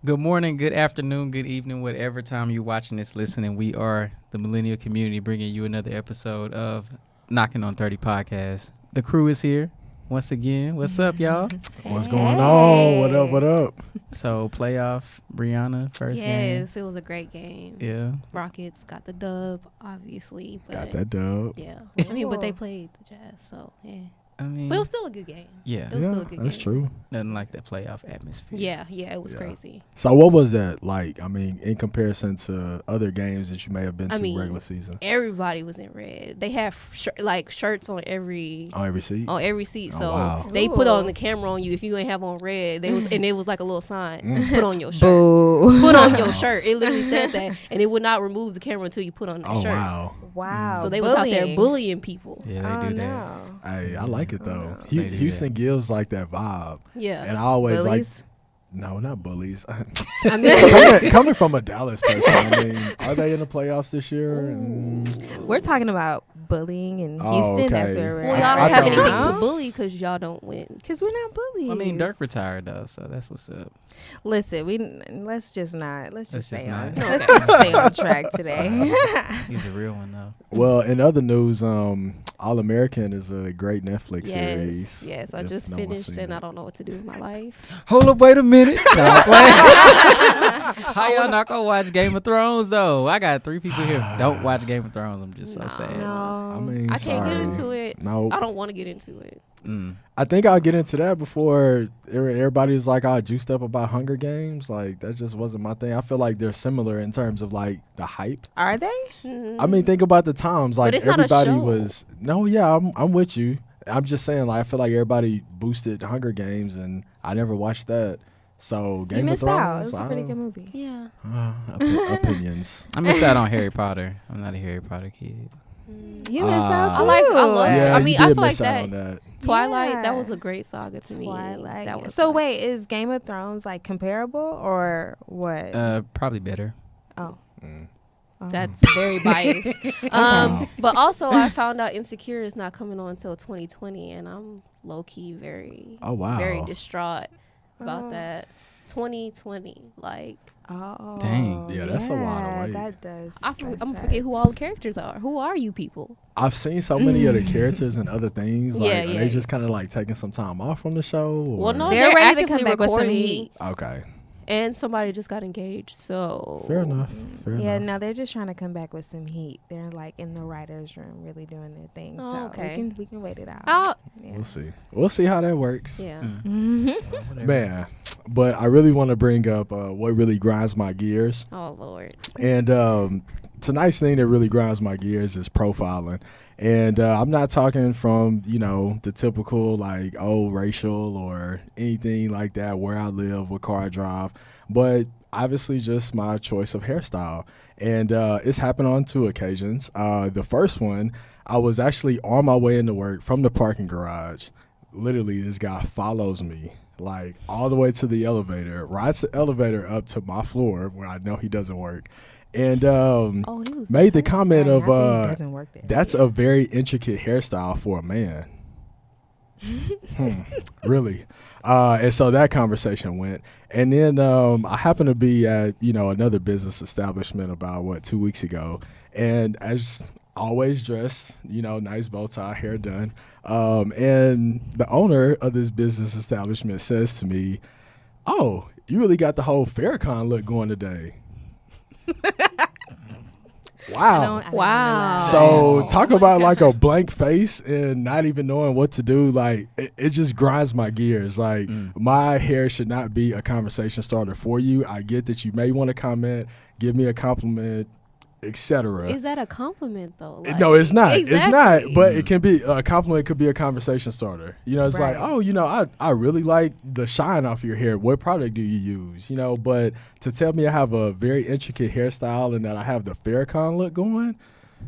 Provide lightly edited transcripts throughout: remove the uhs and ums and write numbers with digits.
Good morning, good afternoon, good evening, whatever time you're watching this, listening. We are the Millennial community bringing you another episode of Knockin on 30 podcast. The crew is here once again. What's up, y'all? What's going on? What up? What up? So, playoff, Brianna, first game. Yes, it was a great game. Yeah. Rockets got the dub, obviously. But Got that dub. Yeah. I mean, but they played the Jazz, so, yeah. I mean, But it was still a good game. yeah, It was still a good that's game. true. nothing like that playoff atmosphere. Yeah, it was Yeah. crazy. So what was that like? I mean, in comparison to other games that you may have been I to mean, regular season Everybody was in red. They had shirts on every on every seat. seat. Oh, So wow. they put on Ooh. the camera on you if you ain't have on red. And it was like a little sign. Mm. Put on your shirt. Boo. Put on your shirt. It literally said that, and it would not remove the camera until you put on the Oh shirt. wow. Wow. So they was out there bullying people. Yeah, they do that. No. Hey, I like it though. They do Houston that. gives like that vibe, Yeah. and I always like. Bullies? No, not bullies. I mean, coming from a Dallas person, I mean, are they in the playoffs this year? We're talking about bullying in Houston. Oh, That's okay. where we're well, at. y'all I don't have don't anything know. to bully because y'all don't win. Because we're not bullies. I mean, Dirk retired, though, so that's what's up. Listen, let's just not. Let's just Let's stay just on. not. Let's just stay on track today. He's a real one, though. Well, in other news, All American is a great Netflix series. Yes. I if just no one's finished seen and it. I don't know what to do with my life. Hold up, wait a minute. No, I'm playing. How y'all not gonna watch Game of Thrones though? I got 3 people here. Don't watch Game of Thrones. I'm just so Nah. sad. No. I mean, I can't get sorry. into it. No, I don't want to get into it. I think I'll get into that before everybody was like, juiced up about Hunger Games. Like, that just wasn't my thing. I feel like they're similar in terms of like the hype. Are they? I mean, think about the times. Like, it's not a everybody show. was. No, yeah, I'm with you. I'm just saying, like, I feel like everybody boosted Hunger Games, and I never watched that. So, Game You of missed out. It Thrones. was a pretty good movie. Yeah. Opinions. I missed out on Harry Potter. I'm not a Harry Potter kid. You missed out too. I love it. Yeah, I you mean, did I feel miss like out on that. that. Twilight, that Yeah. was a great saga to me. Twilight. That was So like- wait, is Game of Thrones like comparable or what? Probably better. Oh. Mm. That's very biased. But also, I found out Insecure is not coming on until 2020, and I'm low key very, Oh, wow. very distraught about Oh. that. 2020, like Oh. Dang. Yeah, that's a lot of yeah, weight. That does. I'm that's gonna sad. forget who all the characters are. Who are you people? I've seen so many of the characters and other things. Like, Yeah, are yeah. they just kind of like taking some time off from the show? Or? Well, no, They're ready to actively come back with some recording, heat. Okay. and somebody just got engaged. So Fair enough. Fair Yeah, enough. no, they're just trying to come back with some heat. They're like in the writers' room, really doing their thing. Oh, so okay. we can wait it out. Oh, Yeah. We'll see. We'll see how that works. yeah. Mhm. Man, but I really want to bring up what really grinds my gears. Oh Lord. And tonight's thing that really grinds my gears is profiling. And I'm not talking from, the typical like, racial or anything like that, where I live, what car I drive, but obviously just my choice of hairstyle. And it's happened on 2 occasions. The first one, I was actually on my way into work from the parking garage. Literally, this guy follows me like all the way to the elevator, rides the elevator up to my floor where I know he doesn't work. And He was made the comment Dang, of, I think it doesn't work there. that's a very intricate hairstyle for a man. Really? And so that conversation went. And then I happened to be at, another business establishment about, 2 weeks ago. And as always dressed, nice bow tie, hair done. And the owner of this business establishment says to me, "Oh, you really got the whole Farrakhan look going today." Wow. Wow. So talk about like a blank face and not even knowing what to do. Like it just grinds my gears. Like my hair should not be a conversation starter for you. I get that you may want to comment, give me a compliment, etc. Is that a compliment though? Like, No, it's not. Exactly. It's not. But it can be a compliment. Could be a conversation starter. It's Right. like, oh, I really like the shine off your hair. What product do you use? But to tell me I have a very intricate hairstyle and that I have the Farrakhan look going,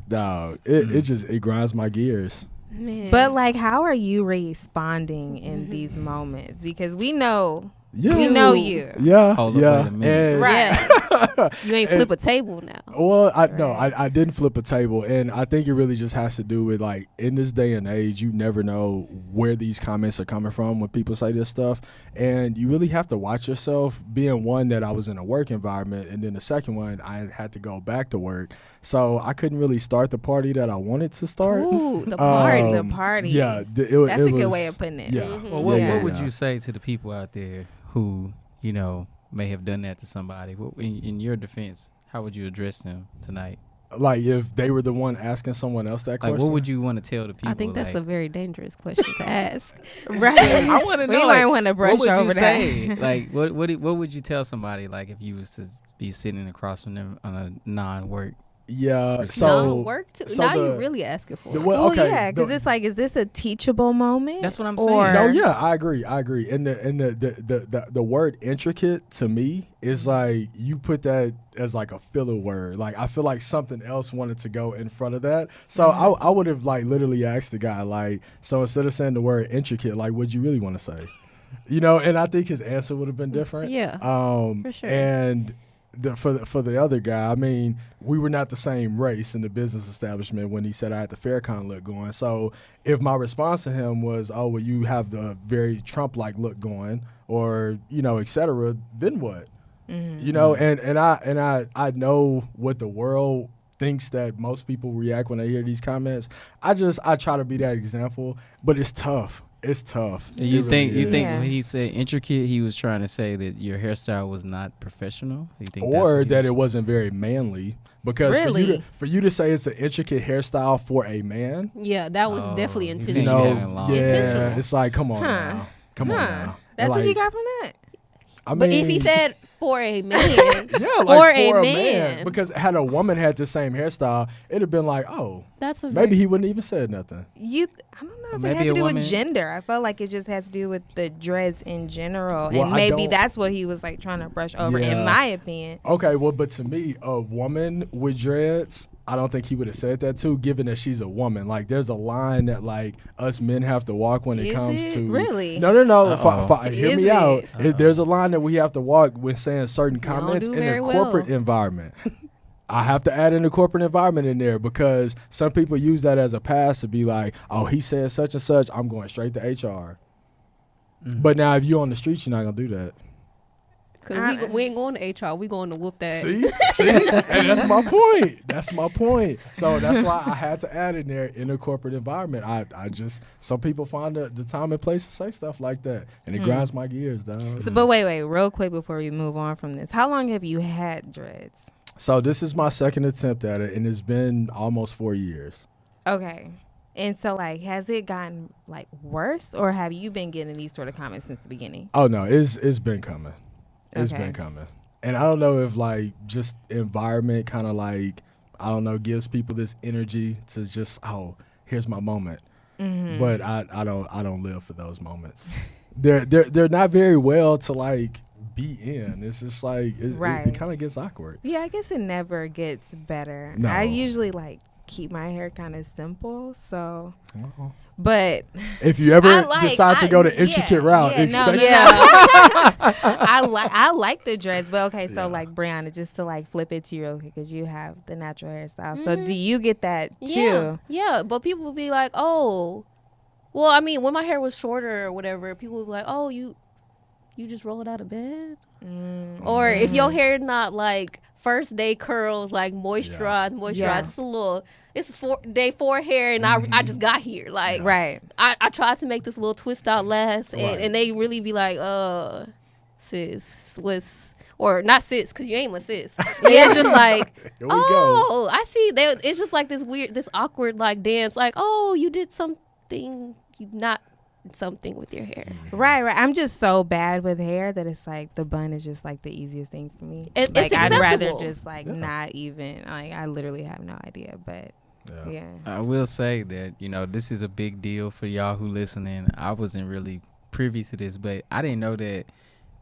dog, it grinds my gears. Man. But like, how are you responding in these moments? Because we know Yeah. We know you. Yeah. Hold up, yeah. wait a minute. And- Yeah. You ain't flip a table now. Well, Right. I didn't flip a table, and I think it really just has to do with like in this day and age, you never know where these comments are coming from when people say this stuff, and you really have to watch yourself. Being one that I was in a work environment, and then the second one I had to go back to work, so I couldn't really start the party that I wanted to start. Ooh, the party. The party. Yeah, That's it a good was- way of putting it. Yeah. Mhm. Well, what, yeah, what would yeah. you say to the people out there who, you know, may have done that to somebody? What, in your defense, how would you address them tonight? Like if they were the one asking someone else that Like, question. what would you want to tell the people? I think that's a like, very dangerous question to ask. Right. I want to We know. might Like, want to brush what would over you that. say? Like, what would you tell somebody like if you was to be sitting across from them on a non-work? Yeah. No, work too. so Now the- you're really asking for it. Well, okay, yeah, because the- it's like, is this a teachable moment? That's what I'm saying. Or- No, yeah, I agree. And the word intricate to me is like you put that as like a filler word. Like I feel like something else wanted to go in front of that. So I would have like literally asked the guy like, so instead of saying the word intricate, like what'd you really want to say? You know, and I think his answer would have been different. Yeah, for sure. And for the other guy, I mean, we were not the same race in the business establishment when he said I had the Farrakhan look going. So if my response to him was, "Oh, well, you have the very Trump-like look going," or you know, et cetera, then what? You know, and I know what the world thinks that most people react when they hear these comments. I try to be that example, but it's tough. It's tough. You It think really is. when he said intricate, he was trying to say that your hairstyle was not professional? You think that's Or what he that was- it wasn't very manly, because Really? for you to say it's an intricate hairstyle for a man, Yeah, that was Oh, definitely you you think intentional. he know, having long yeah, Intentional. it's like come on Huh. now, come on now. That's what you Like, got from that? I But if he mean, said for a man, yeah, for like a for a man. man, because had a woman had the same hairstyle, it'd have been like, oh, that's a maybe very, he wouldn't even said nothing. I don't know if Maybe it has a to do woman- with gender. I felt like it just has to do with the dreads in general. Well, and I maybe don't- that's what he was like trying to brush over, Yeah. in my opinion. Okay, well, but to me, a woman with dreads, I don't think he would have said that too, given that she's a woman. Like, there's a line that like us men have to walk when it Is comes it? to Really? No. Uh-oh. Hear Is me out. it? There's a line that we have to walk when saying certain don't comments do in very the well. corporate environment. I have to add in the corporate environment in there because some people use that as a pass to be like, oh, he said such and such, I'm going straight to HR. But now if you're on the streets, you're not going to do that. because we ain't going to HR. We going to whoop that. See, and that's my point. That's my point. So that's why I had to add in there in a corporate environment. I just some people find the time and place to say stuff like that, and it grinds my gears, dog. So, but wait, real quick before we move on from this. How long have you had dreads? So this is my second attempt at it, and it's been almost 4 years. Okay. And so, like, has it gotten, like, worse? Or have you been getting these sort of comments since the beginning? Oh no, it's been coming. It's Okay. been coming, and I don't know if like just environment kind of like I don't know gives people this energy to just here's my moment. But I don't live for those moments. They're not very well to like be in. It's just like Right. it kind of gets awkward. Yeah, I guess it never gets better. No. I usually, like, keep my hair kind of simple, so... Well, But if you ever I like- decide to go the yeah, intricate route, yeah, no, expect yeah. I like the dreads, but okay, so Yeah. like Brianna, just to like flip it to you real quick, because you have the natural hairstyle. So do you get that too? Yeah, but people will be like, oh, well, I mean, when my hair was shorter or whatever, people would be like, oh, you just rolled out of bed? Or if your hair not like first day curls, like moisturized, Yeah. it's day 4 hair and I just got here. Like, Right. I tried to make this little twist out last and, Right. and they really be like, sis, or not sis, because you ain't my sis. Yeah, it's just like, Here we go. oh, I see. It's just like this awkward like dance. Like, oh, you did something, you not something with your hair. Right. I'm just so bad with hair that it's like the bun is just like the easiest thing for me. It's Like I'd rather acceptable. just like Yeah. not even, like, I literally have no idea, but yeah. I will say that, you know, this is a big deal for y'all who listening. I wasn't really privy to this, but I didn't know that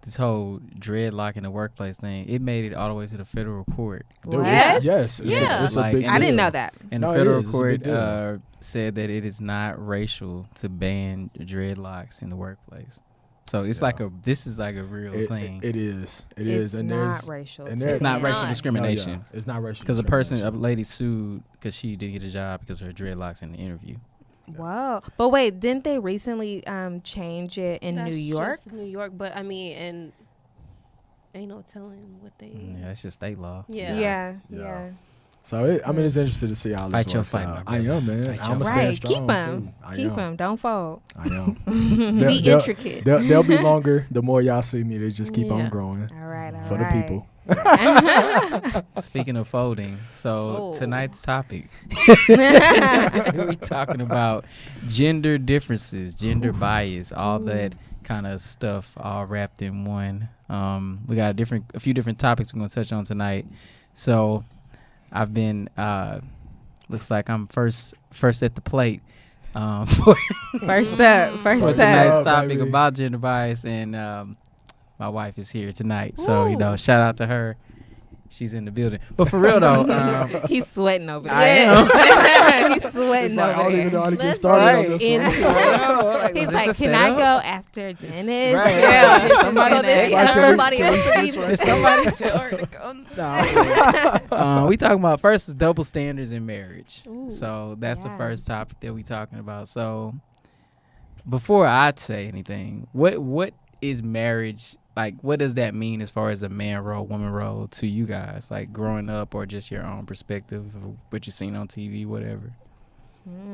this whole dreadlock in the workplace thing, it made it all the way to the federal court. Dude, What? Yes, it's Yeah. it's a Like, big and I didn't deal. know that. And No, the it federal is. It's a big court deal. said that it is not racial to ban dreadlocks in the workplace. So it's this is like a real thing. It is. It's and not racial. It's not racial not. discrimination. No, yeah. It's not racial Because a discrimination. lady sued because she didn't get a job because of her dreadlocks in the interview. Whoa. But wait, didn't they recently change it in That's New York? just New York, but I mean, and ain't no telling what they. Yeah, that's just state law. Yeah. Yeah. So it's interesting to see how this Fight your works fight, out. my I brother. am, man. Fight your I'm gonna fight. stand Right. strong Keep them. too. I Keep am. them. Don't fold. I am. Be intricate. They'll be longer the more y'all see me. They just keep on Yeah. All growing right. for the people. Speaking of folding, so Oh. tonight's topic, we're talking about gender differences, gender bias, all that kind of stuff, all wrapped in one. We got a few different topics we're gonna touch on tonight. So I've been looks like I'm first at the plate for First up. for First tonight's up. topic baby. about gender bias, and my wife is here tonight, so shout out to her. She's in the building. But for real though, He's sweating over there. I am. He's sweating It's like, I over don't even there. know how to get Let's started on get this one. into it. He's Is like, this a can I setup? go after Dennis? Right. Yeah. Somebody So then text have her. somebody Can we else to switch even- right Did somebody tell her to go? No. We talking about first is double standards in marriage. Ooh. So that's the Yeah. first topic that we talking about. So before I say anything, what is marriage like? What does that mean as far as a man role, woman role to you guys? Like growing up, or just your own perspective of what you've seen on TV, whatever.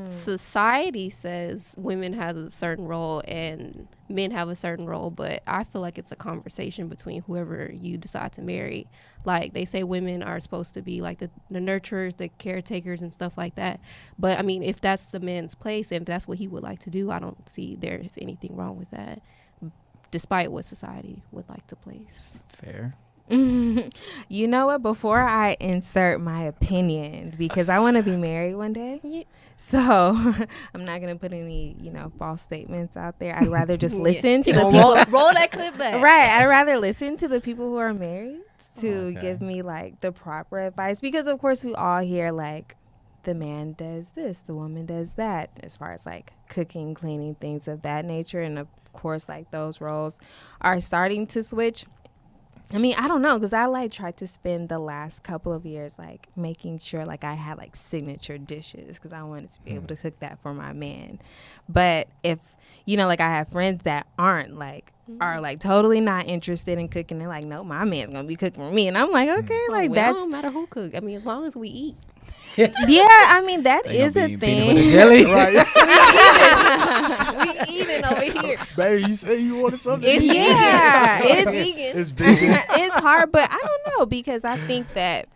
Society says women has a certain role and men have a certain role, but I feel like it's a conversation between whoever you decide to marry. Like they say women are supposed to be like the nurturers, the caretakers and stuff like that. But I mean, if that's the man's place and if that's what he would like to do, I don't see there's anything wrong with that, despite what society would like to place. Fair. You know what? Before I insert my opinion, because I want to be married one day. Yeah. So I'm not going to put any, false statements out there. I'd rather just listen to You the gonna people. roll that clip back. Right. I'd rather listen to the people who are married to Okay. give me like the proper advice, because of course we all hear like the man does this, the woman does that, as far as like cooking, cleaning, things of that nature. And of course, like those roles are starting to switch. I mean, I don't know, because I like tried to spend the last couple of years like making sure like I had like signature dishes, because I wanted to be able to cook that for my man. But if like I have friends that aren't like are like totally not interested in cooking, they're like, no, my man's gonna be cooking for me, and I'm like, okay, like Well, that's don't matter who cook. I mean, as long as we eat. yeah. I mean, that They is gonna a be peanut butter thing. jelly. Right. We eating over here. Baby, you said you wanted something. It's, to eat. yeah, It's it's vegan. It's vegan. it's hard, but I don't know, because I think that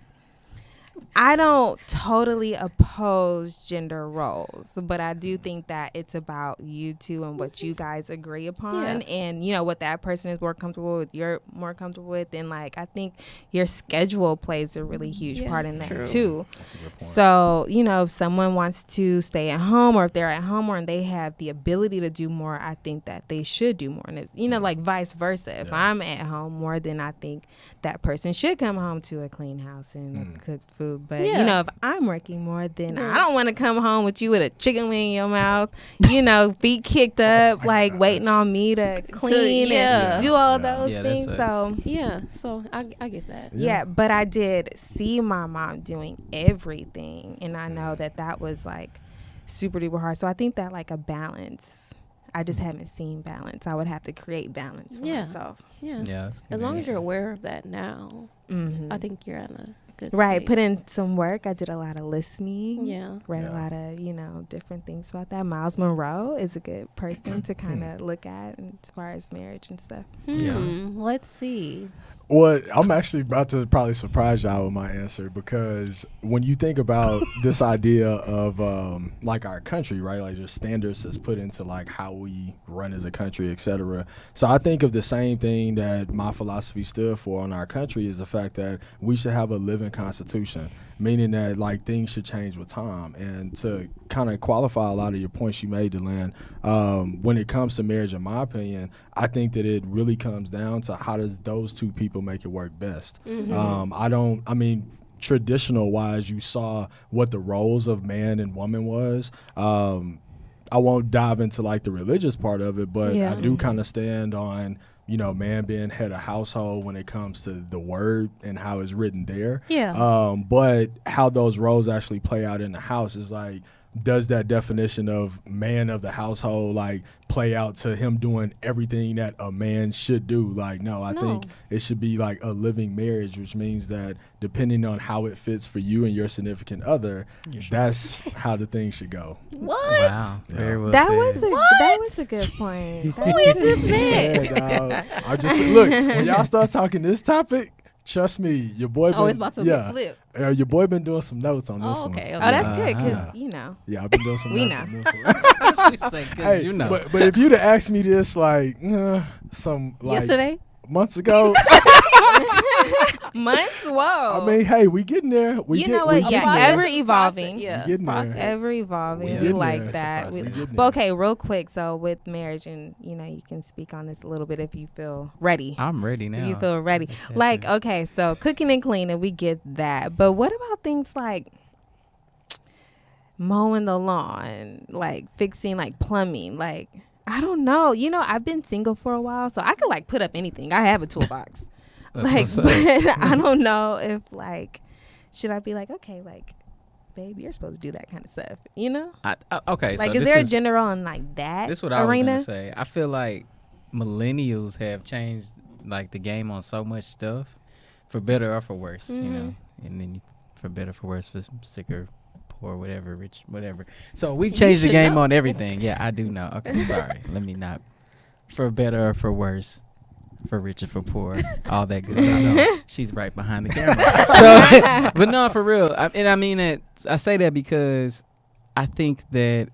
I don't totally oppose gender roles, but I do think that it's about you two and what you guys agree upon, Yeah. and what that person is more comfortable with, you're more comfortable with, and like I think your schedule plays a really huge Yeah, part in that true. too. That's a good point. So, if someone wants to stay at home, or if they're at home more and they have the ability to do more, I think that they should do more. And, like vice versa. If I'm at home more, then I think that person should come home to a clean house and cooked food. But, Yeah. if I'm working more, then Yeah. I don't want to come home with you with a chicken wing in your mouth, feet kicked up, like waiting on me to clean yeah. and do all Yeah. those Yeah, that things. sucks. So. Yeah, so I get that. Yeah, but I did see my mom doing everything, and I know that was like super duper hard. So I think that like a balance, I just haven't seen balance. I would have to create balance for Yeah. myself. Yeah. Yeah. That's As long as you're good. aware of that now, Mm-hmm. I think you're in a good Right, space. put in some work. I did a lot of listening. Yeah. Read Yeah. a lot of different things about that. Miles Monroe is a good person to kind of look at as far as marriage and stuff. Yeah. Let's see. Well, I'm actually about to probably surprise y'all with my answer, because when you think about this idea of like our country, right, like just standards that's put into like how we run as a country, etc. So I think of the same thing that my philosophy stood for on our country is the fact that we should have a living constitution, meaning that like things should change with time. And to kind of qualify a lot of your points you made, Deland, when it comes to marriage, in my opinion, I think that it really comes down to how does those two people make it work best. Traditional wise, you saw what the roles of man and woman was. I won't dive into like the religious part of it, but Yeah. I do kind of stand on, you know, man being head of household when it comes to the word and how it's written there. Yeah. But how those roles actually play out in the house is like, does that definition of man of the household like play out to him doing everything that a man should do? Like, no, I think it should be like a living marriage, which means that depending on how it fits for you and your significant other, that's how the thing should go. What? Wow. Very well That said. was a good point. Who is this man? Yeah, dog. I just look, when y'all start talking this topic, trust me, your boy. Oh, it's about to get flipped. Your boy been doing some notes on this Oh, one. okay. Oh, that's good because Uh-huh. you know. Yeah, I've been doing some We notes know. on this one. She's like, 'cause Hey, you know. but if you'd have asked me this like some like Yesterday? months ago, Months? Whoa. I mean, hey, we getting there. You know what? We Yeah, getting ever there. evolving. Yeah. We getting there. process. Ever evolving. We We getting like there. that. It's a We process. getting But there. okay, real quick. So with marriage, and you know, you can speak on this a little bit if you feel ready. I'm ready now. If you feel ready. Let's Like, happen. okay, so cooking and cleaning, we get that. But what about things like mowing the lawn, like fixing like plumbing? Like, I don't know. You know, I've been single for a while, so I could like put up anything. I have a toolbox. That's Like, what's up. but I don't know if like, should I be like, okay, like, babe, you're supposed to do that kind of stuff, you know? Okay. Like, so is there a gender on like that This is what I was arena? gonna say. I feel like millennials have changed like the game on so much stuff, for better or for worse. You know, and then for better, for worse, for sicker, poor, whatever, rich, whatever. So we've changed the should game know. on everything. Yeah, I do know. Okay, sorry. Let me not. For better or for worse, for richer, for poor, all that good stuff. She's right behind the camera. So, but no, for real. I mean it. I say that because I think that,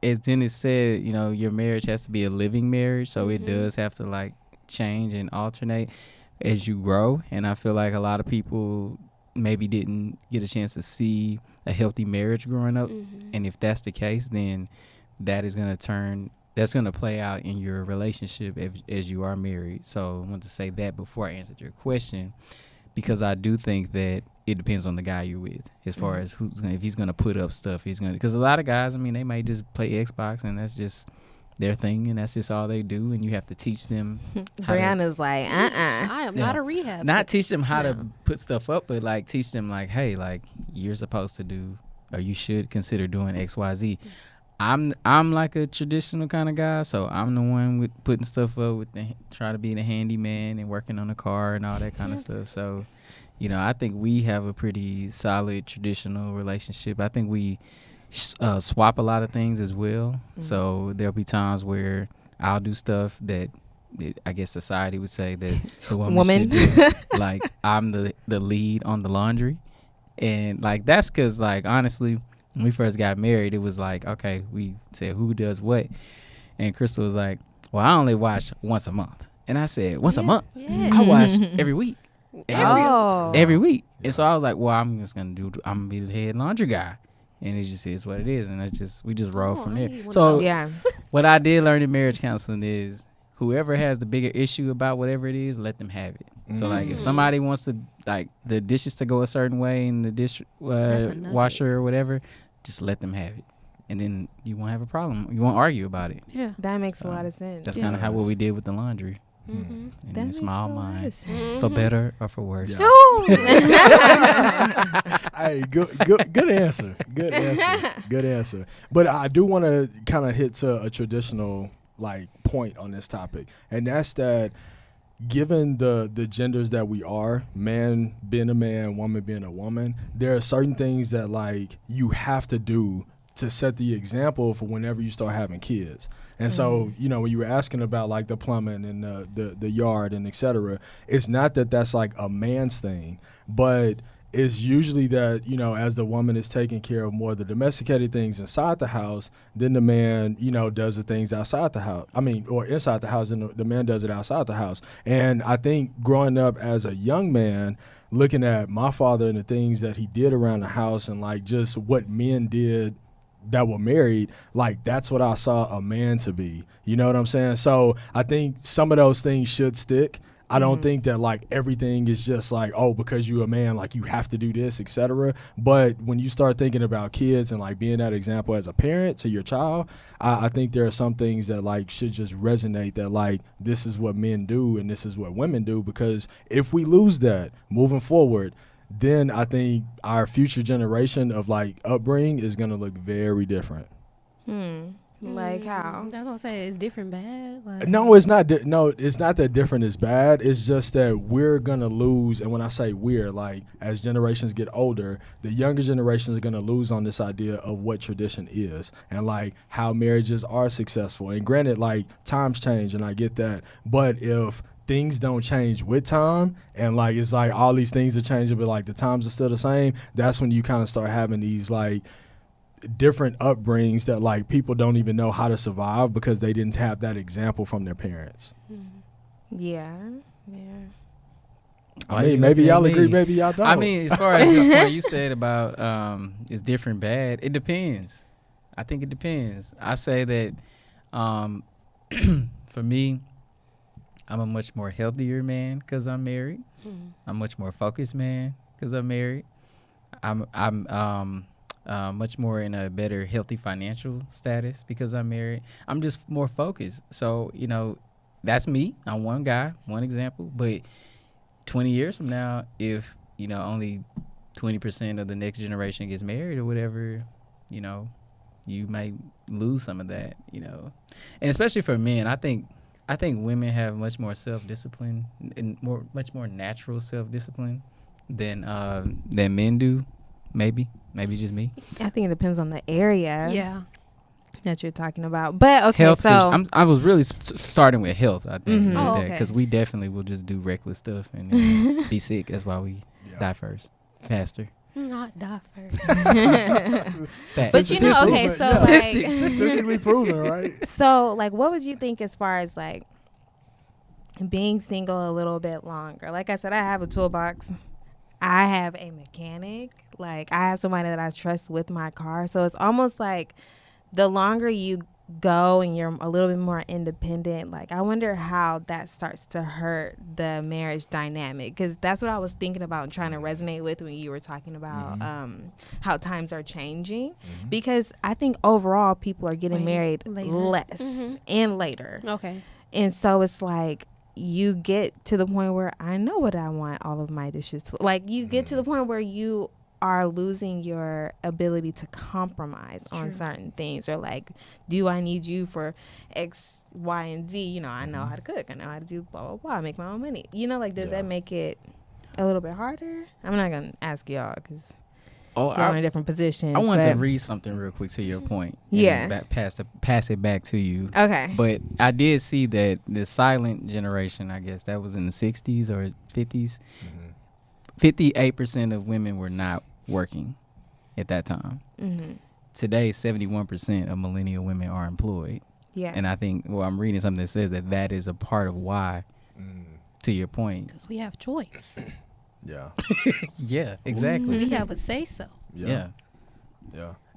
as Dennis said, you know, your marriage has to be a living marriage, so it does have to like change and alternate as you grow. And I feel like a lot of people maybe didn't get a chance to see a healthy marriage growing up. And if that's the case, then that is going to turn. That's going to play out in your relationship as you are married. So I want to say that before I answered your question, because I do think that it depends on the guy you're with, as far as if he's going to put up stuff. He's going to, because a lot of guys, I mean, they might just play Xbox and that's just their thing and that's just all they do. And you have to teach them. Brianna's like, I am not Yeah. a rehab. Not teach them how to No. put stuff up, but like teach them like, hey, like you're supposed to do, or you should consider doing X, Y, Z. I'm like a traditional kind of guy, so I'm the one with putting stuff up with try to be the handyman and working on the car and all that kind of stuff. So, you know, I think we have a pretty solid traditional relationship. I think we swap a lot of things as well. So there'll be times where I'll do stuff that I guess society would say that the woman should do. Like I'm the lead on the laundry, and like that's because like honestly, when we first got married, it was like, okay, we said who does what. And Crystal was like, well, I only wash once a month. And I said, once a month? Yeah. I wash every week. oh. Every week. And so I was like, well, I'm going to be the head laundry guy. And it just is what it is. And we just roll from I there. need one of So those. Yeah. what I did learn in marriage counseling is whoever has the bigger issue about whatever it is, let them have it. So like if somebody wants to like the dishes to go a certain way in the dish nugget. washer or whatever, just let them have it, and then you won't have a problem. You won't argue about it. Yeah. That makes a lot of sense. That's kind of how what we did with the laundry. Mm-hmm. And That in makes small a lot of mind, sense. for better or for worse. Yeah. No. Hey, good answer. Good answer. But I do want to kind of hit to a traditional like point on this topic, and that's that given the genders that we are, man being a man, woman being a woman, there are certain things that like you have to do to set the example for whenever you start having kids. And so, you know, when you were asking about like the plumbing and the yard and et cetera, it's not that that's like a man's thing, but it's usually that, you know, as the woman is taking care of more of the domesticated things inside the house, then the man, you know, does the things outside the house. I mean, or inside the house, and the man does it outside the house. And I think growing up as a young man, looking at my father and the things that he did around the house and like just what men did that were married, like that's what I saw a man to be. You know what I'm saying? So I think some of those things should stick. I don't think that like everything is just like, oh, because you're a man, like you have to do this, etc. But when you start thinking about kids and like being that example as a parent to your child, I think there are some things that like should just resonate, that like this is what men do and this is what women do, because if we lose that moving forward, then I think our future generation of like upbringing is going to look very different. Like how? I was gonna say it's different bad. Like, No, it's not. No, it's not that different is bad. It's just that we're gonna lose. And when I say we're, like as generations get older, the younger generations are gonna lose on this idea of what tradition is and like how marriages are successful. And granted, like times change, and I get that. But if things don't change with time, and like it's like all these things are changing, but like the times are still the same, that's when you kind of start having these like different upbringings that like people don't even know how to survive because they didn't have that example from their parents. Yeah. I mean, maybe y'all agree, maybe y'all don't. I mean, as far as this point you said about it's different bad, it depends. I think it depends. I say that for me, I'm a much more healthier man because I'm married. I'm a much more focused man because I'm married. I'm much more in a better healthy financial status because I'm married. I'm just more focused. So, you know, that's me. I'm one guy, one example. But 20 years from now, if, you know, only 20% of the next generation gets married or whatever, you know, you might lose some of that, you know. And especially for men, I think women have much more self-discipline and much more natural self-discipline than men do. Maybe just me. I think it depends on the area. yeah. That you're talking about. But okay, Health, so I was really starting with health. I think Oh, okay. because we definitely will just do reckless stuff and be sick. That's why we die first, faster. Not die first. Facts. but you know, okay, so like, statistically proven, right? so like, what would you think as far as like being single a little bit longer? Like I said, I have a toolbox. I have a mechanic. Like I have somebody that I trust with my car. So it's almost like the longer you go and you're a little bit more independent, like I wonder how that starts to hurt the marriage dynamic, because that's what I was thinking about and trying to resonate with when you were talking about how times are changing, because I think overall people are getting married less and later. Okay. And so it's like you get to the point where I know what I want all of my dishes to, like you get to the point where you are losing your ability to compromise on certain things, or like, do I need you for X, Y, and Z? You know, I know how to cook. I know how to do blah, blah, blah. I make my own money. You know, like, does that make it a little bit harder? I'm not going to ask y'all because y'all in different positions. I wanted to read something real quick to your point. Yeah. Pass it back to you. Okay. But I did see that the silent generation, I guess that was in the 60s or 50s, 58% of women were not working at that time. Today, 71% of millennial women are employed. Yeah. And I think, well, I'm reading something that says that is a part of why, to your point. Because we have choice. Yeah. Yeah, exactly. We have a say so. Yeah.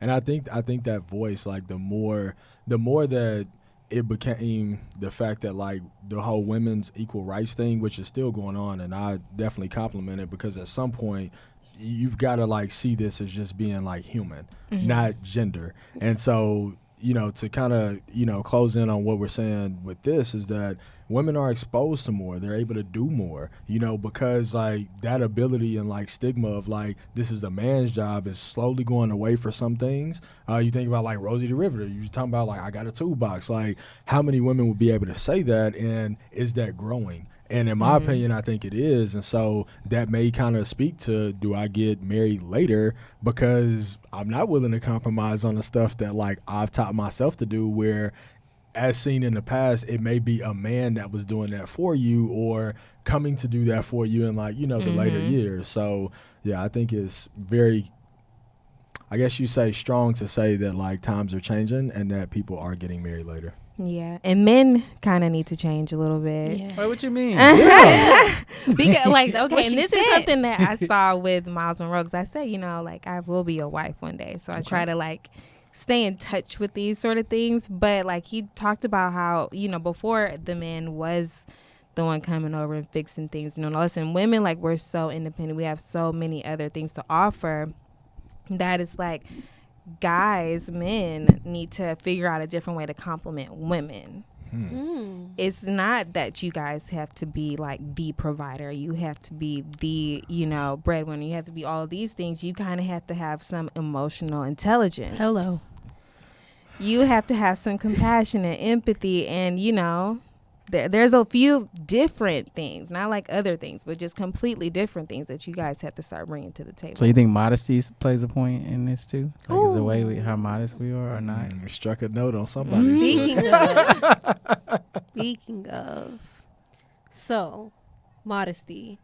And I think that voice, like the more that it became the fact that like the whole women's equal rights thing, which is still going on, and I definitely compliment it, because at some point you've got to like see this as just being like human, not gender. And so, you know, to kind of, you know, close in on what we're saying with this is that women are exposed to more. They're able to do more, you know, because like that ability and like stigma of like this is a man's job is slowly going away for some things. You think about like Rosie the Riveter. You're talking about like I got a toolbox. Like how many women would be able to say that, and is that growing? And in my opinion, I think it is. And so that may kind of speak to, do I get married later because I'm not willing to compromise on the stuff that like I've taught myself to do, where as seen in the past, it may be a man that was doing that for you or coming to do that for you in like, you know, the later years. So yeah, I think it's very, I guess you say strong to say that like times are changing and that people are getting married later. Yeah, and men kind of need to change a little bit. Yeah. Wait, what you mean? Because, like, okay, What and she this is said. something that I saw with Miles Monroe, because I said, you know, like, I will be a wife one day. So I try to, like, stay in touch with these sort of things. But, like, he talked about how, you know, before the man was the one coming over and fixing things. Listen, women, like, we're so independent. We have so many other things to offer that it's like guys, men need to figure out a different way to compliment women. It's not that you guys have to be like the provider. You have to be the, breadwinner. You have to be all of these things. You kind of have to have some emotional intelligence. Hello. You have to have some compassion and empathy, and there's a few different things, not like other things, but just completely different things that you guys have to start bringing to the table. So you think modesty plays a point in this too? Like, is the way how modest we are or not? Struck a note on somebody. Speaking of, so modesty,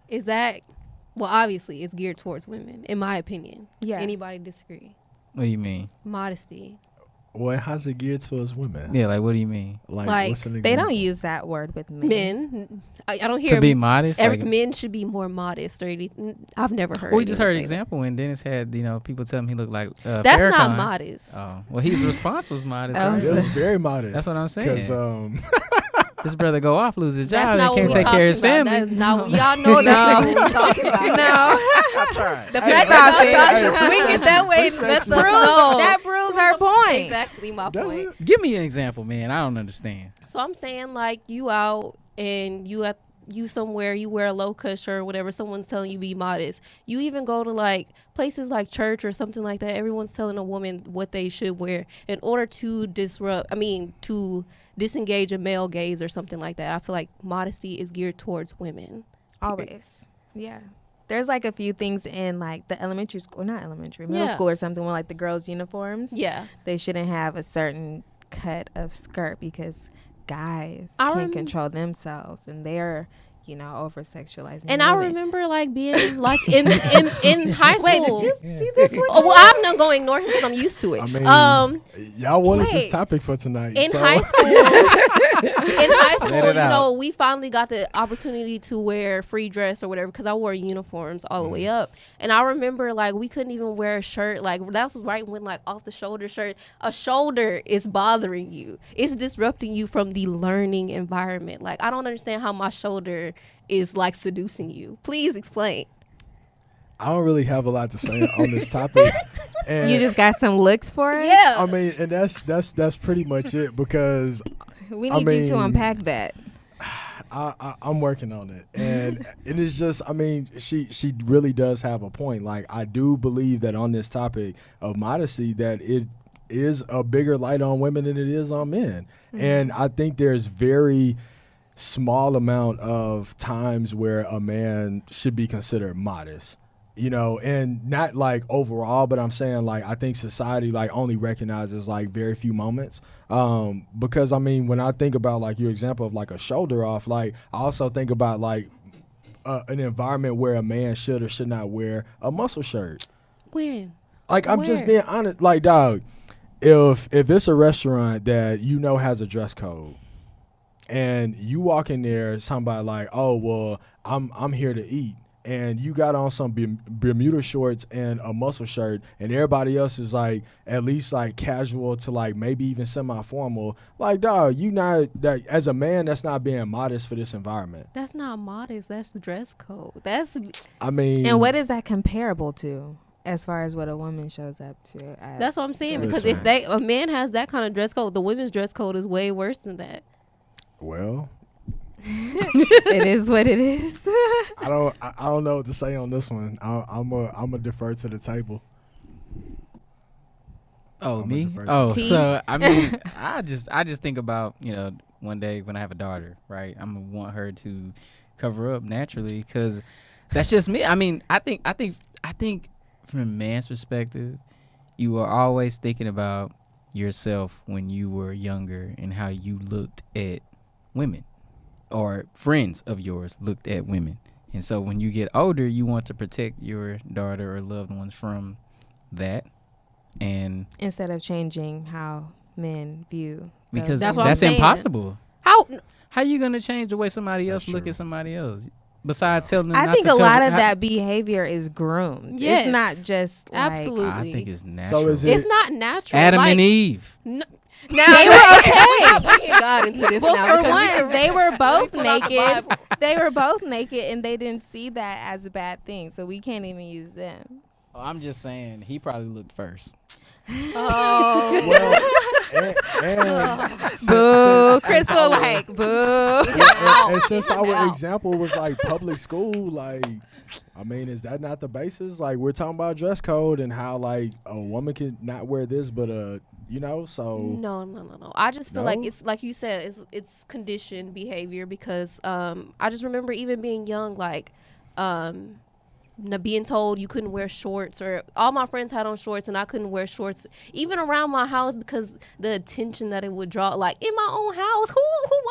is that, well, obviously it's geared towards women, in my opinion. Yeah. Anybody disagree? What do you mean? Modesty. Well, how's it geared towards women? Yeah, like what do you mean? Like, what's an They example? don't use that word with men. Men. I don't hear To be modest? Like, men should be more modest or anything. I've never heard. we just heard an anyone say that. example when Dennis had, people tell him he looked like That's Farrakhan. not modest. Oh, well, his response was modest. Oh, right? It was very modest. That's what I'm saying. Because This brother go off, lose his That's job, not and what can't we take care of his talking about. family. That's not. Y'all know that's not what we talking about. No. I tried. The Hey, fact stop that it. y'all tried to Hey, swing it that way, appreciate that's you. us know. That proves our point. Exactly my Does point. it? Give me an example, man. I don't understand. So I'm saying, like, you out and you somewhere, you wear a low cut shirt or whatever, someone's telling you be modest. You even go to like places like church or something like that, everyone's telling a woman what they should wear in order to to disengage a male gaze or something like that. I feel like modesty is geared towards women. Always. Yeah. There's like a few things in like the elementary school, not elementary, middle Yeah. school or something, with like the girls' uniforms. Yeah. They shouldn't have a certain cut of skirt because guys I can't rem- control themselves and they're, over sexualizing. And I women. remember like being like in high school. Wait, did you see this one? Oh, well, I'm not going to ignore him because I'm used to it. I mean, y'all wanted this wait. topic for tonight. In so. high school, Let it out. we finally got the opportunity to wear free dress or whatever because I wore uniforms all the way up. And I remember like we couldn't even wear a shirt. Like that was right when like off the shoulder shirt, a shoulder is bothering you. It's disrupting you from the learning environment. Like I don't understand how my shoulder is like seducing you. Please explain. I don't really have a lot to say on this topic. And You just got some looks for it? Yeah. I mean, and that's pretty much it because We I need you to mean, unpack that. I'm working on it, and it is just. I mean, she really does have a point. Like I do believe that on this topic of modesty, that it is a bigger light on women than it is on men, and I think there's very small amount of times where a man should be considered modest. And not like overall, but I'm saying like I think society like only recognizes like very few moments. Because I mean, when I think about like your example of like a shoulder off, like I also think about like an environment where a man should or should not wear a muscle shirt. When? Like I'm just Where? being honest. Like dog, if it's a restaurant that has a dress code, and you walk in there, somebody like, oh well, I'm here to eat. And you got on some Bermuda shorts and a muscle shirt, and everybody else is like at least like casual to like maybe even semi-formal. Like, dog, you not that as a man, that's not being modest for this environment. That's not modest. That's the dress code. That's I mean, And what is that comparable to as far as what a woman shows up to? that's what I'm saying. Because Listen. if a man has that kind of dress code, the women's dress code is way worse than that. well, It is what it is. I don't know what to say on this one. I'm a defer to the table. Oh, I'm me? looking for a Oh, T. so I mean, I just think about one day when I have a daughter, right? I'm gonna want her to cover up naturally because that's just me. I mean, I think from a man's perspective, you are always thinking about yourself when you were younger and how you looked at women or friends of yours looked at women. And so when you get older, you want to protect your daughter or loved ones from that. And Instead of changing how men view. because That's that's, what I'm saying. impossible. How you going to change the way somebody else That's look true. at somebody else? Besides telling them I not think to a lot cover- of how- that behavior is groomed. Yes. It's not just like, Absolutely. I think it's natural. So is it? It's not natural. Adam like, and Eve. Now They were okay. bringing God into this Well, now. for because we one, can- they were both pull out the naked. Bible. They were both naked, and they didn't see that as a bad thing. So we can't even use them. Oh, I'm just saying he probably looked first. Oh. Well, and Boo, since Crystal, our- like boo. and since our Out. example was like public school, like, I mean, is that not the basis? Like, we're talking about dress code and how like a woman can not wear this, but so No. I just feel like No? it's like you said, it's conditioned behavior because I just remember even being young, like being told you couldn't wear shorts, or all my friends had on shorts and I couldn't wear shorts even around my house because the attention that it would draw. Like in my own house, who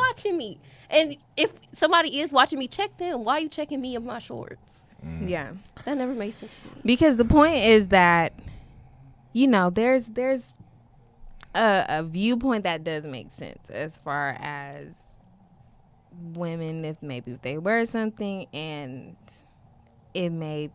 watching me? And if somebody is watching me, check them. Why are you checking me in my shorts? Yeah, That never made sense to me. because the point is that there's a viewpoint that does make sense as far as women, if they wear something and it may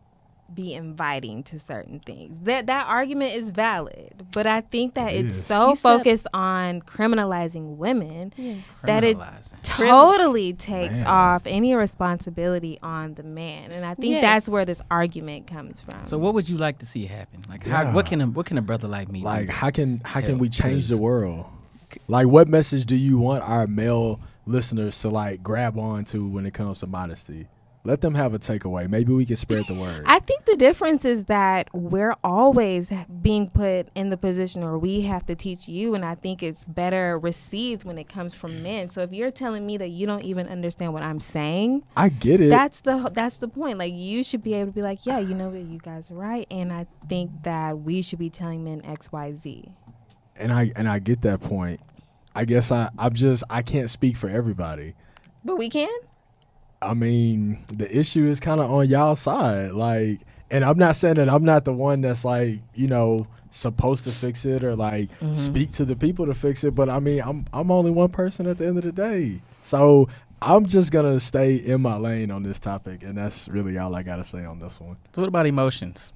be inviting to certain things. That argument is valid, but I think that It it's is. so You said- focused on criminalizing women Yes. that it Criminalizing. totally takes Man. off any responsibility on the man, and I think Yes. that's where this argument comes from. So what would you like to see happen? Like Yeah. what can a brother like me like do? how can Yeah, we change the 'cause- world? Like, what message do you want our male listeners to like grab on to when it comes to modesty? Let them have a takeaway. Maybe we can spread the word. I think the difference is that we're always being put in the position where we have to teach you, and I think it's better received when it comes from men. So if you're telling me that you don't even understand what I'm saying, I get it. that's the point. Like, you should be able to be like, yeah, you know what, you guys are right, and I think that we should be telling men XYZ. and I get that point. I guess I can't speak for everybody. But we can. I mean, the issue is kind of on y'all side. Like, and I'm not saying that I'm not the one that's like, supposed to fix it or like speak to the people to fix it. But I mean, I'm only one person at the end of the day. So I'm just going to stay in my lane on this topic. And that's really all I got to say on this one. So what about emotions?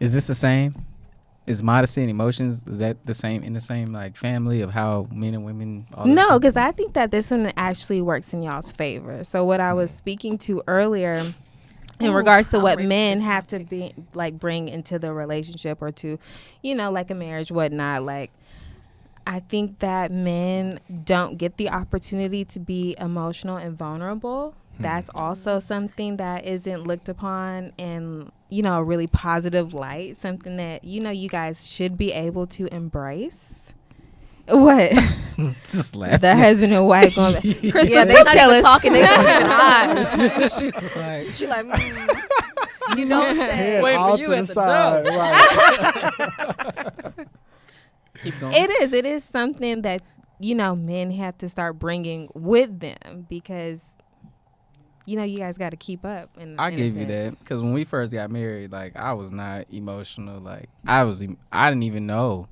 Is this the same? Is modesty and emotions, is that the same in the same like family of how men and women? No, because I think that this one actually works in y'all's favor. So what I was speaking to earlier in Ooh, regards to I'm what ready for men this have to be like bring into the relationship or to, like a marriage, whatnot, like I think that men don't get the opportunity to be emotional and vulnerable. That's also something that isn't looked upon in, a really positive light, something that, you guys should be able to embrace. What? Just laugh. The husband and wife going back. Crystal, Yeah, they don't not tell even us. talking. They don't even eyes. She was like, She like, you know what I'm saying? Head Wait for all you to at the the side. Right. keep going. It is something that, men have to start bringing with them because, you guys got to keep up. I in a give you sense. that because when we first got married, like I was not emotional. Like I didn't even know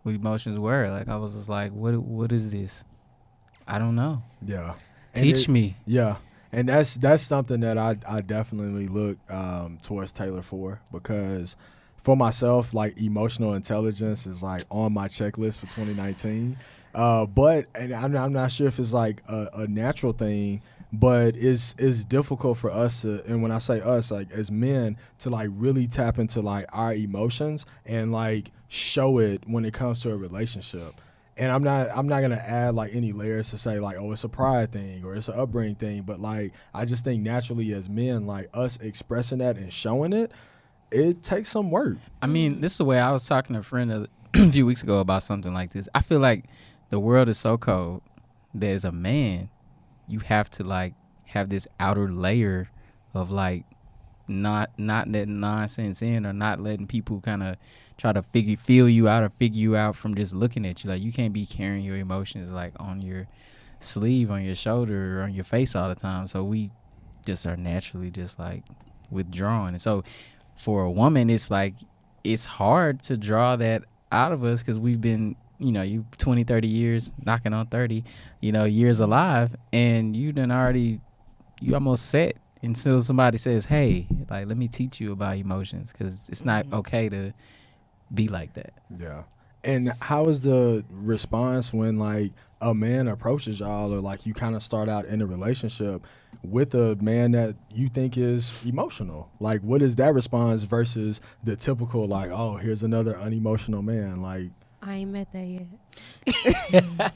what emotions were. Like I was just like, what is this? I don't know. Yeah. And Teach me. Yeah. And that's something that I definitely look towards Taylor for, because for myself, like, emotional intelligence is like on my checklist for 2019. But I'm not sure if it's like a natural thing, but it's difficult for us to, and when I say us, like as men, to like really tap into like our emotions and like show it when it comes to a relationship. And I'm not gonna add like any layers to say like, oh, it's a pride thing or it's an upbringing thing, but like I just think naturally as men, like us expressing that and showing it, it takes some work. I mean, this is the way I was talking to a friend a few weeks ago about something like this. I feel like the world is so cold that as a man, you have to like have this outer layer of like not letting nonsense in or not letting people kind of try to feel you out or figure you out from just looking at you. Like you can't be carrying your emotions like on your sleeve, on your shoulder, or on your face all the time. So we just are naturally just like withdrawn. And so for a woman, it's like it's hard to draw that out of us because we've been, you 20, 30 years, knocking on 30, years alive, and you almost set until somebody says, hey, like, let me teach you about emotions, because it's not okay to be like that. Yeah. And how is the response when like a man approaches y'all, or like you kind of start out in a relationship with a man that you think is emotional? Like, what is that response versus the typical like, oh, here's another unemotional man? Like, I ain't met that yet.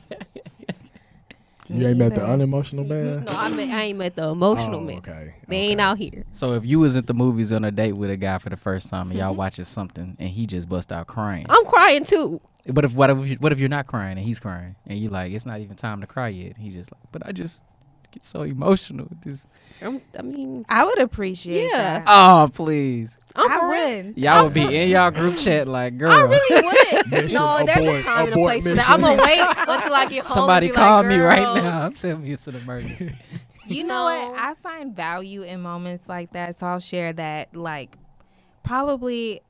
you ain't met the unemotional man? No, I ain't met the emotional man. Okay. They ain't out here. So if you was at the movies on a date with a guy for the first time and y'all watching something and he just bust out crying, I'm crying too. but what if you're not crying and he's crying and you like, it's not even time to cry yet? He just like, but I just get so emotional with this. I would appreciate that. Oh, please. I would. Y'all would be in y'all group chat like, girl. I really would. Mission No, there's a abort, time and a abort place for that. mission. I'm gonna wait until I get home. Somebody and be call like, me right "Girl." now. Tell me it's an emergency. You know what? I find value in moments like that. So I'll share that, like, probably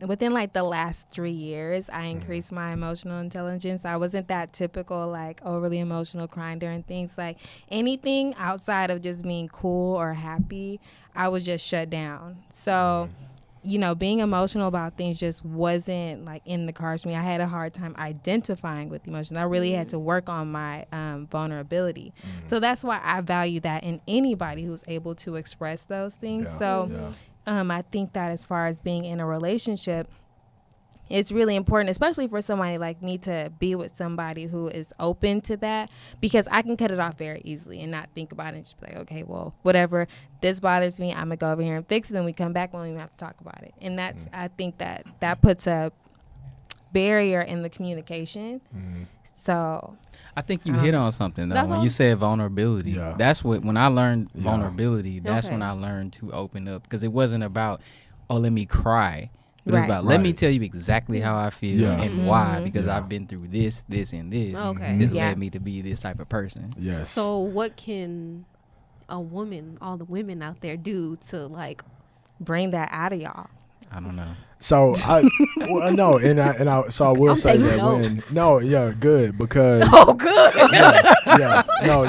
within like the last 3 years, I increased my emotional intelligence. I wasn't that typical, like overly emotional, crying during things. Like anything outside of just being cool or happy, I was just shut down. So, you know, being emotional about things just wasn't like in the cards for me. I had a hard time identifying with emotions. I really had to work on my vulnerability. So that's why I value that in anybody who's able to express those things. I think that as far as being in a relationship, it's really important, especially for somebody like me, to be with somebody who is open to that, because I can cut it off very easily and not think about it and just be like, okay, well, whatever, this bothers me, I'm gonna go over here and fix it, and we come back when we have to talk about it. And that's, I think that puts a barrier in the communication. So I think you hit on something though. That's When all. you said vulnerability, that's what, when I learned vulnerability, that's when Okay. I learned to open up, because it wasn't about, oh, let me cry. But it was Right. about, let me Right. tell you exactly how I feel and why, because Yeah. I've been through this, and this. Okay. This Yeah. led me to be this type of person. Yes. So what can a woman, all the women out there, do to like? bring that out of y'all. I don't know. So I no, so I will I'm say taking that notes. good, because Oh, good. no,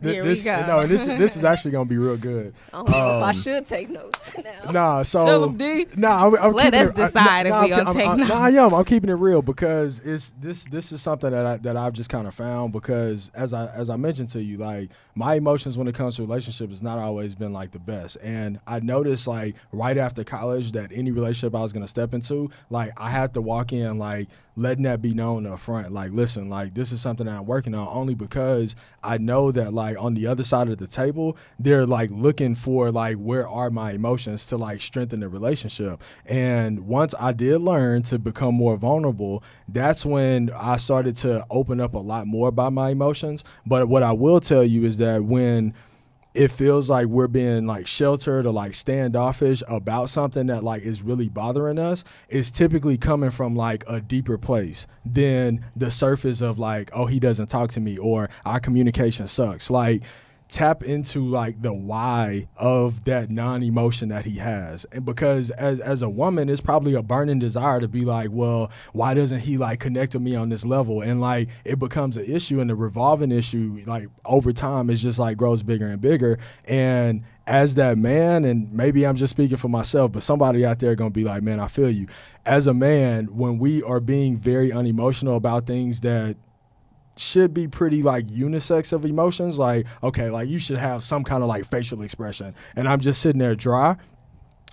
Here we this go. no, this is actually gonna be real good. I don't know if I should take notes now. Nah, so Tell 'em, D. Nah, I'm Let keeping us decide if we gonna take notes. Nah, I'm keeping it real, because it's this is something that I've just kind of found, because as I mentioned to you, like my emotions when it comes to relationships has not always been like the best, and I noticed like right after college that any relationship I was gonna step into, like I had to walk in like letting that be known up front, like, listen, like this is something that I'm working on, only because I know that like on the other side of the table they're like looking for like where are my emotions to like strengthen the relationship. And once I did learn to become more vulnerable, that's when I started to open up a lot more about my emotions. But what I will tell you is that when it feels like we're being like sheltered or like standoffish about something that like is really bothering us, it's typically coming from like a deeper place than the surface of like, oh, he doesn't talk to me or our communication sucks. Like, tap into like the why of that non-emotion that he has. And because as a woman, it's probably a burning desire to be like, well, why doesn't he like connect with me on this level? And like it becomes an issue, and the revolving issue like over time is just like grows bigger and bigger. And as that man, and maybe I'm just speaking for myself, but somebody out there gonna be like, man, I feel you. As a man, when we are being very unemotional about things that should be pretty like unisex of emotions, like, okay, like you should have some kind of like facial expression, and I'm just sitting there dry,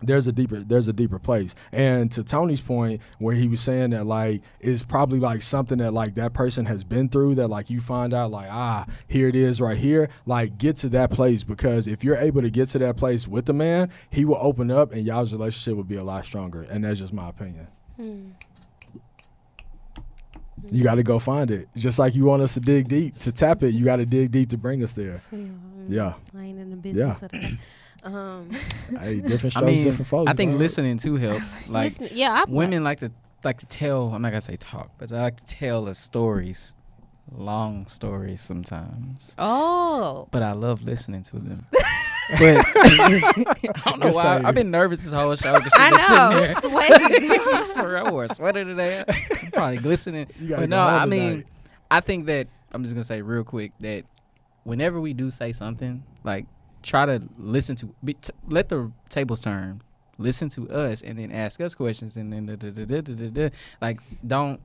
there's a deeper place. And to Tony's point, where he was saying that like it's probably like something that like that person has been through, that like you find out like, here it is right here, like get to that place, because if you're able to get to that place with the man, he will open up and y'all's relationship will be a lot stronger. And that's just my opinion. You got to go find it. Just like you want us to dig deep to tap it, you got to dig deep to bring us there. So, Yeah. I ain't in the business of that. Hey, different I strokes, mean, different folks. I think dog. listening too helps. Like women like to tell. I'm not gonna say talk, but I like to tell the stories, long stories sometimes. Oh. But I love listening to them. But I don't know Good why. saying. I've been nervous this whole show. 'Cause she I was know. sitting there. Sweating. I wore a sweater today. I'm probably glistening. You gotta But go no, home I mean, tonight. I think that I'm just gonna say real quick that whenever we do say something, like try to listen to, let the tables turn listen to us and then ask us questions and then like don't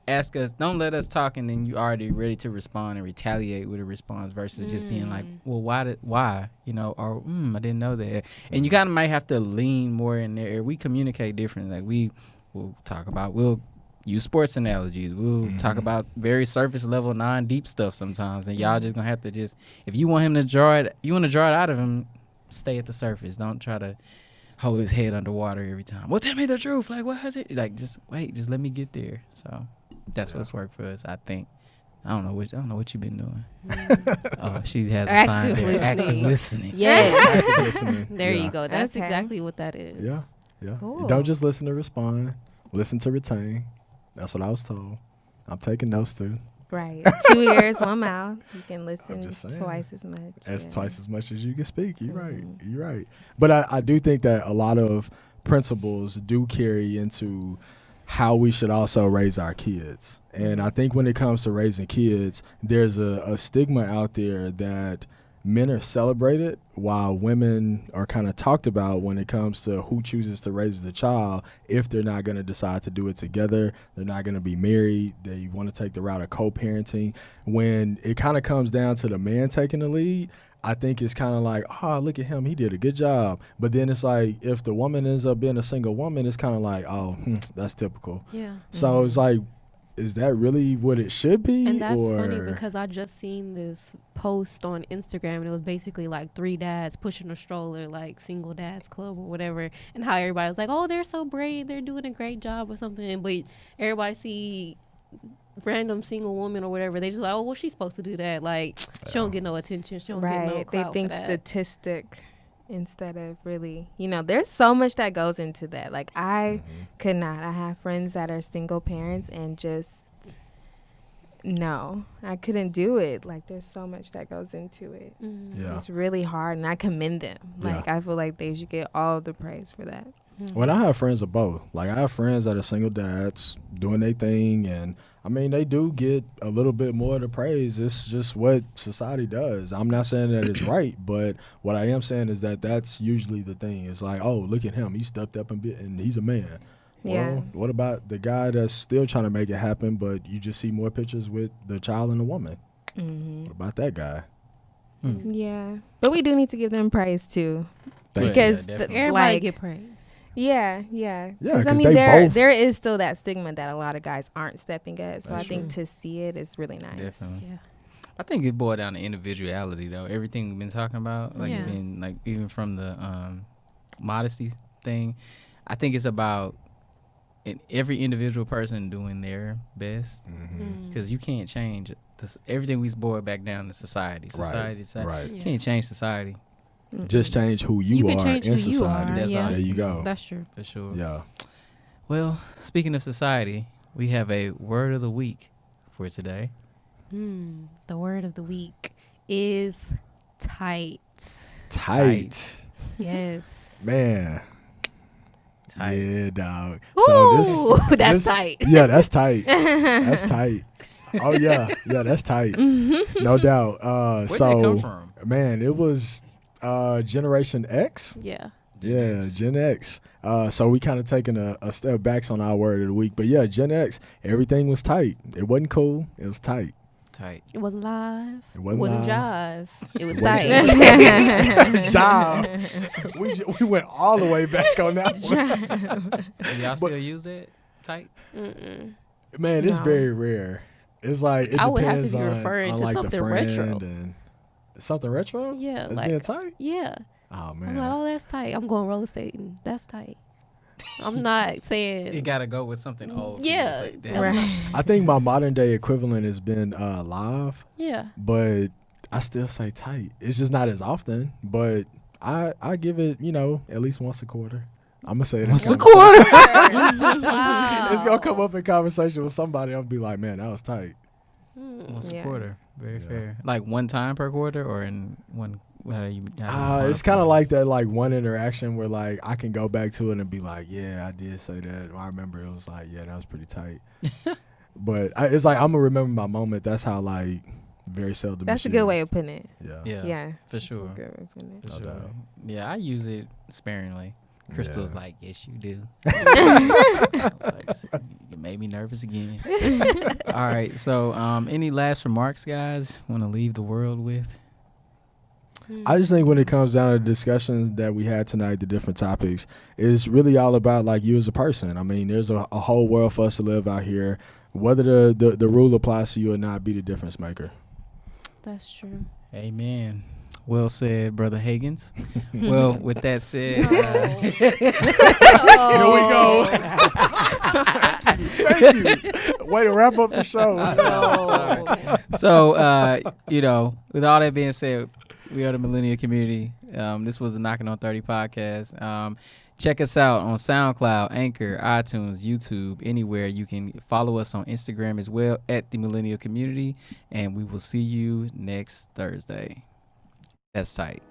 ask us, don't let us talk and then you already ready to respond and retaliate with a response versus just being like, well, why, you know, or I didn't know that. And you kind of might have to lean more in there. We communicate differently. Like we'll use sports analogies. We'll talk about very surface level, non-deep stuff sometimes. And y'all just gonna have to if you want him to draw it, you want to draw it out of him, stay at the surface. Don't try to hold his head underwater every time. Well, tell me the truth. Like, what has it? Like, just wait. Just let me get there. So that's what's worked for us, I think. I don't know what you've been doing. Oh, she has a sign there. Active listening. Yes. Active listening. There you go. That's Okay. exactly what that is. Yeah. Cool. Don't just listen to respond. Listen to retain. That's what I was told. I'm taking notes too. Right. 2 ears, 1 mouth. You can listen just saying. twice as much. That's twice as much as you can speak. You're right. You're right. But I do think that a lot of principles do carry into how we should also raise our kids. And I think when it comes to raising kids, there's a stigma out there that men are celebrated while women are kind of talked about when it comes to who chooses to raise the child. If they're not going to decide to do it together, they're not going to be married, they want to take the route of co-parenting. When it kind of comes down to the man taking the lead, I think it's kind of like, oh, look at him, he did a good job. But then it's like, if the woman ends up being a single woman, it's kind of like, oh, that's typical. Yeah. So it's like, is that really what it should be? And that's funny because I just seen this post on Instagram and it was basically like 3 dads pushing a stroller, like single dads club or whatever, and how everybody was like, oh, they're so brave, they're doing a great job or something. But everybody see random single woman or whatever, they just like, oh, well, she's supposed to do that. Like, she don't get no attention. She don't get no clout. They think for that. statistic instead of really, there's so much that goes into that. Like, I could not. I have friends that are single parents and just, no, I couldn't do it. Like, there's so much that goes into it. Yeah. It's really hard, and I commend them. Like, I feel like they should get all the praise for that. Well, I have friends of both. Like, I have friends that are single dads doing their thing, and I mean, they do get a little bit more of the praise. It's just what society does. I'm not saying that it's right, but what I am saying is that that's usually the thing. It's like, oh, look at him. He stepped up and he's a man. Yeah. Well, what about the guy that's still trying to make it happen, but you just see more pictures with the child and the woman? What about that guy? Yeah. But we do need to give them praise, too. Because everybody get praise. Yeah. Yeah, Because I 'cause mean, they both- there is still that stigma that a lot of guys aren't stepping up. So That's I think true. to see it is really nice. Definitely. Yeah. I think it boiled down to individuality, though. Everything we've been talking about, like, Yeah. even from the modesty thing, I think it's about every individual person doing their best, because you can't change everything. We boil back down to society. Society. Right. You can't change society. Just change who you can are change in who you society. are, That's yeah. all. There you go. That's true. For sure. Yeah. Well, speaking of society, we have a word of the week for today. The word of the week is tight. Tight. Yes. Man. Tight. Yeah, dog. Ooh, that's this- tight. Yeah, that's tight. That's tight. Oh yeah, that's tight. No doubt. Where So did it come from? man, it was Generation X. Yeah. Yeah, Gen X. So we kind of taking a step back on our word of the week. But yeah, Gen X, everything was tight. It wasn't cool. It was tight. Tight. It wasn't live. It wasn't jive. It was Wasn't tight. Job. We went all the way back on that one. Do y'all still use that? Tight? Man, it's No. very rare. It's like it I would have to depends be on, referring on to like something the friend retro. and something retro. Yeah, That's like- being tight. Yeah. Oh I'm man. like, oh, that's tight. I'm going roller skating. That's tight. I'm not You saying. gotta go with something old. Yeah. It's like, damn. Right. I think my modern day equivalent has been live, Yeah. but I still say tight. It's just not as often, but I give it, at least once a quarter. I'm gonna say it. Once a quarter. Wow. It's gonna come up in conversation with somebody. I'll be like, man, that was tight. Once a Yeah. quarter. Very Yeah. fair. Like one time per quarter or in one. How do you define It's a kind of quarter? like that, like one interaction where like I can go back to it and be like, yeah, I did say that. Or I remember it was like, yeah, that was pretty tight. But it's like I'm gonna remember my moment. That's how like very seldom. That's a it's good way used. of putting it. Yeah. Yeah. Yeah. For sure. Good way of putting it. For No sure. doubt. Yeah, I use it sparingly. Crystal's like, yes, you do. I was like, you made me nervous again. All right. So, any last remarks, guys? Want to leave the world with? I just think when it comes down to the discussions that we had tonight, the different topics, it's really all about like you as a person. I mean, there's a whole world for us to live out here. Whether the rule applies to you or not, be the difference maker. That's true. Amen. Well said, Brother Higgins. Well, with that said, Here we go. Thank you. Way to wrap up the show. So, with all that being said, we are the Millennial Community. This was the Knockin' on 30 podcast. Check us out on SoundCloud, Anchor, iTunes, YouTube, anywhere. You can follow us on Instagram as well at the Millennial Community, and we will see you next Thursday. That's tight.